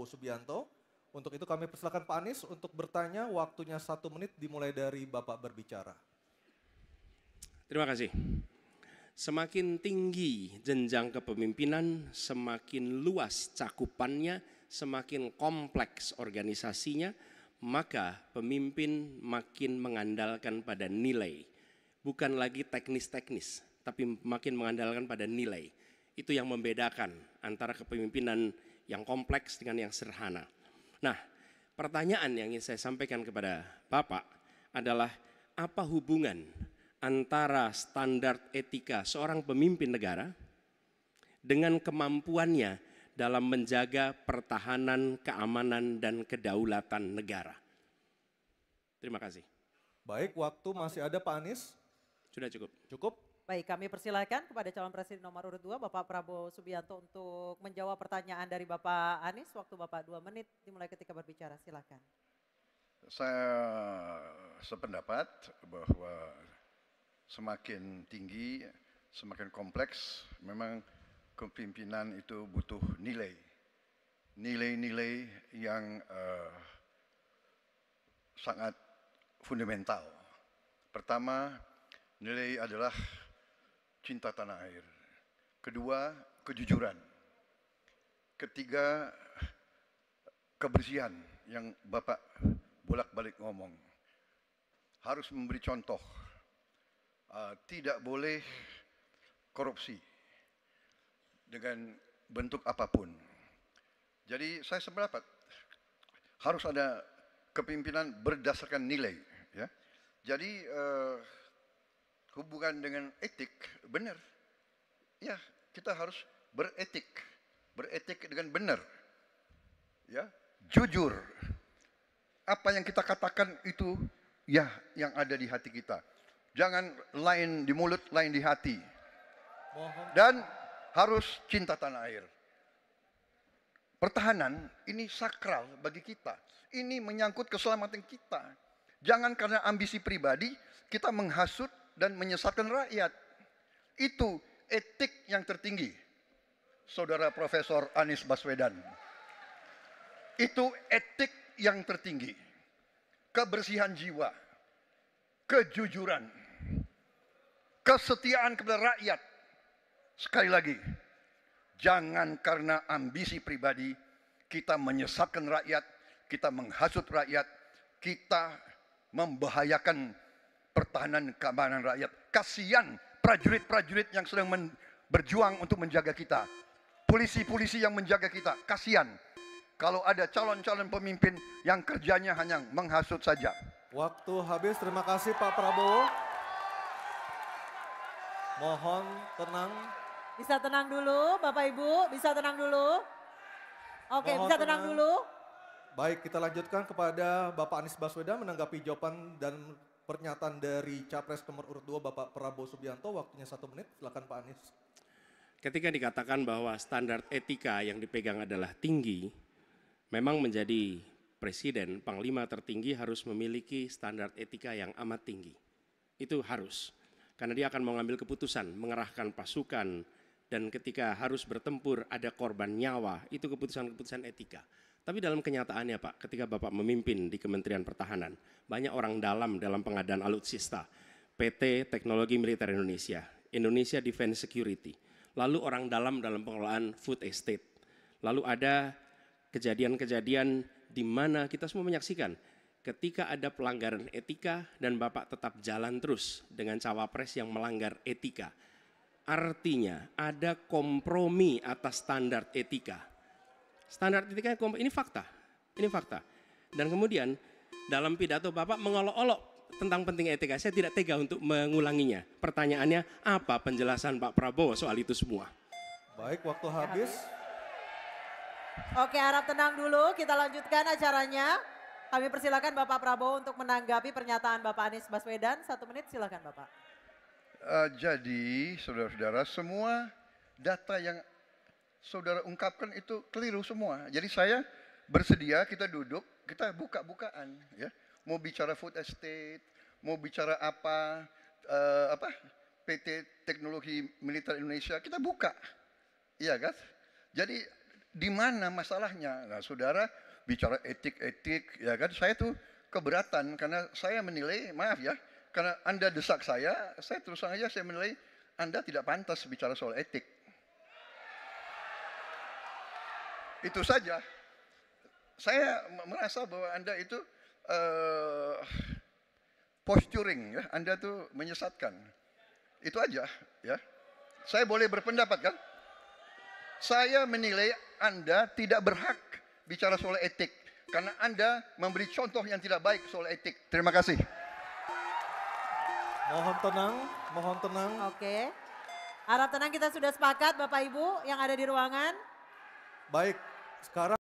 Subianto. Untuk itu kami persilakan Pak Anies untuk bertanya, waktunya 1 menit dimulai dari Bapak berbicara. Terima kasih. Semakin tinggi jenjang kepemimpinan, semakin luas cakupannya, semakin kompleks organisasinya, maka pemimpin makin mengandalkan pada nilai. Bukan lagi teknis-teknis, tapi makin mengandalkan pada nilai. Itu yang membedakan antara kepemimpinan yang kompleks dengan yang sederhana. Nah, pertanyaan yang ingin saya sampaikan kepada Bapak adalah apa hubungan antara standar etika seorang pemimpin negara dengan kemampuannya dalam menjaga pertahanan, keamanan, dan kedaulatan negara. Terima kasih. Baik, waktu masih ada Pak Anies. Sudah cukup. Cukup. Baik, kami persilakan kepada calon presiden nomor urut 2, Bapak Prabowo Subianto untuk menjawab pertanyaan dari Bapak Anies. Waktu Bapak 2 menit dimulai ketika berbicara, silakan. Saya sependapat bahwa semakin tinggi, semakin kompleks, memang kepemimpinan itu butuh nilai. Nilai-nilai yang sangat fundamental. Pertama, nilai adalah cinta tanah air. Kedua, kejujuran. Ketiga, kebersihan yang Bapak bolak-balik ngomong. Harus memberi contoh. Tidak boleh korupsi dengan bentuk apapun. Jadi saya sependapat harus ada kepemimpinan berdasarkan nilai. Ya. Jadi hubungan dengan etik benar. Ya, kita harus beretik dengan benar. Ya, jujur. Apa yang kita katakan itu ya yang ada di hati kita. Jangan lain di mulut, lain di hati. Dan harus cinta tanah air. Pertahanan ini sakral bagi kita. Ini menyangkut keselamatan kita. Jangan karena ambisi pribadi kita menghasut dan menyesatkan rakyat. Itu etik yang tertinggi. Saudara Profesor Anies Baswedan. Itu etik yang tertinggi. Kebersihan jiwa. Kejujuran. Kesetiaan kepada rakyat. Sekali lagi, jangan karena ambisi pribadi kita menyesatkan rakyat, kita menghasut rakyat, kita membahayakan pertahanan keamanan rakyat. Kasihan prajurit-prajurit yang sedang berjuang untuk menjaga kita. Polisi-polisi yang menjaga kita, kasihan. Kalau ada calon-calon pemimpin yang kerjanya hanya menghasut saja. Waktu habis, terima kasih Pak Prabowo. Mohon tenang. Bisa tenang dulu Bapak Ibu, bisa tenang dulu. Oke, Mohon bisa tenang dulu. Baik, kita lanjutkan kepada Bapak Anies Baswedan menanggapi jawaban dan pernyataan dari Capres nomor urut 2 Bapak Prabowo Subianto. Waktunya 1 menit, silakan Pak Anies. Ketika dikatakan bahwa standar etika yang dipegang adalah tinggi, memang menjadi presiden, panglima tertinggi harus memiliki standar etika yang amat tinggi. Itu harus, karena dia akan mengambil keputusan, mengerahkan pasukan, dan ketika harus bertempur ada korban nyawa, itu keputusan-keputusan etika. Tapi dalam kenyataannya Pak, ketika Bapak memimpin di Kementerian Pertahanan, banyak orang dalam pengadaan alutsista, PT Teknologi Militer Indonesia, Indonesia Defense Security, lalu orang dalam pengelolaan food estate, lalu ada kejadian-kejadian di mana kita semua menyaksikan ketika ada pelanggaran etika dan Bapak tetap jalan terus dengan cawapres yang melanggar etika. Artinya ada kompromi atas standar etika. Standar etika ini fakta. Dan kemudian dalam pidato Bapak mengolok-olok tentang pentingnya etika. Saya tidak tega untuk mengulanginya. Pertanyaannya, apa penjelasan Pak Prabowo soal itu semua? Baik, waktu habis. Oke, harap tenang dulu, kita lanjutkan acaranya. Kami persilakan Bapak Prabowo untuk menanggapi pernyataan Bapak Anies Baswedan. 1 menit, silakan Bapak. Jadi, saudara-saudara, semua data yang saudara ungkapkan itu keliru semua. Jadi saya bersedia kita duduk, kita buka-bukaan, ya. Mau bicara food estate, mau bicara apa PT Teknologi Militer Indonesia, kita buka, iya kan? Jadi Di mana masalahnya? Nah, saudara bicara etik-etik, ya kan? Saya tuh keberatan karena saya menilai, maaf ya, karena Anda desak saya terus terang aja saya menilai Anda tidak pantas bicara soal etik. Itu saja. Saya merasa bahwa Anda itu posturing, ya, Anda tuh menyesatkan. Itu aja, ya. Saya boleh berpendapat kan? Saya menilai Anda tidak berhak bicara soal etik karena Anda memberi contoh yang tidak baik soal etik. Terima kasih. Mohon tenang, mohon tenang. Oke. Harap tenang, kita sudah sepakat Bapak Ibu yang ada di ruangan. Baik, sekarang